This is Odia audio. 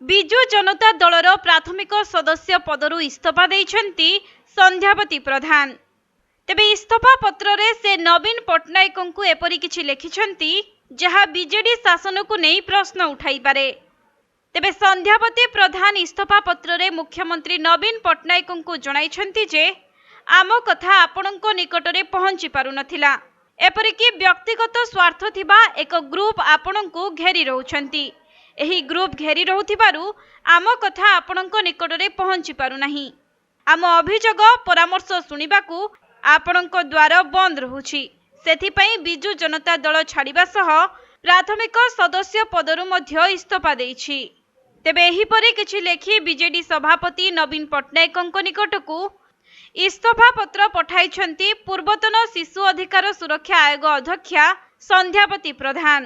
ବିଜୁ ଜନତା ଦଳର ପ୍ରାଥମିକ ସଦସ୍ୟ ପଦରୁ ଇସ୍ତଫା ଦେଇଛନ୍ତି ସନ୍ଧ୍ୟାବତୀ ପ୍ରଧାନ। ତେବେ ଇସ୍ତଫା ପତ୍ରରେ ସେ ନବୀନ ପଟ୍ଟନାୟକଙ୍କୁ ଏପରି କିଛି ଲେଖିଛନ୍ତି ଯାହା ବିଜେଡି ଶାସନକୁ ନେଇ ପ୍ରଶ୍ନ ଉଠାଇପାରେ। ତେବେ ସନ୍ଧ୍ୟାବତୀ ପ୍ରଧାନ ଇସ୍ତଫା ପତ୍ରରେ ମୁଖ୍ୟମନ୍ତ୍ରୀ ନବୀନ ପଟ୍ଟନାୟକଙ୍କୁ ଜଣାଇଛନ୍ତି ଯେ ଆମ କଥା ଆପଣଙ୍କ ନିକଟରେ ପହଞ୍ଚି ପାରୁନଥିଲା। ଏପରିକି ବ୍ୟକ୍ତିଗତ ସ୍ୱାର୍ଥ ଥିବା ଏକ ଗ୍ରୁପ ଆପଣଙ୍କୁ ଘେରି ରହୁଛନ୍ତି। ଏହି ଗ୍ରୁପ ଘେରି ରହୁଥିବାରୁ ଆମ କଥା ଆପଣଙ୍କ ନିକଟରେ ପହଞ୍ଚି ପାରୁନାହିଁ। ଆମ ଅଭିଯୋଗ ପରାମର୍ଶ ଶୁଣିବାକୁ ଆପଣଙ୍କ ଦ୍ୱାର ବନ୍ଦ ରହୁଛି। ସେଥିପାଇଁ ବିଜୁ ଜନତା ଦଳ ଛାଡ଼ିବା ସହ ପ୍ରାଥମିକ ସଦସ୍ୟ ପଦରୁ ମଧ୍ୟ ଇସ୍ତଫା ଦେଇଛି। ତେବେ ଏହିପରି କିଛି ଲେଖି ବିଜେଡି ସଭାପତି ନବୀନ ପଟ୍ଟନାୟକଙ୍କ ନିକଟକୁ ଇସ୍ତଫା ପତ୍ର ପଠାଇଛନ୍ତି ପୂର୍ବତନ ଶିଶୁ ଅଧିକାର ସୁରକ୍ଷା ଆୟୋଗ ଅଧ୍ୟକ୍ଷା ସନ୍ଧ୍ୟାବତୀ ପ୍ରଧାନ।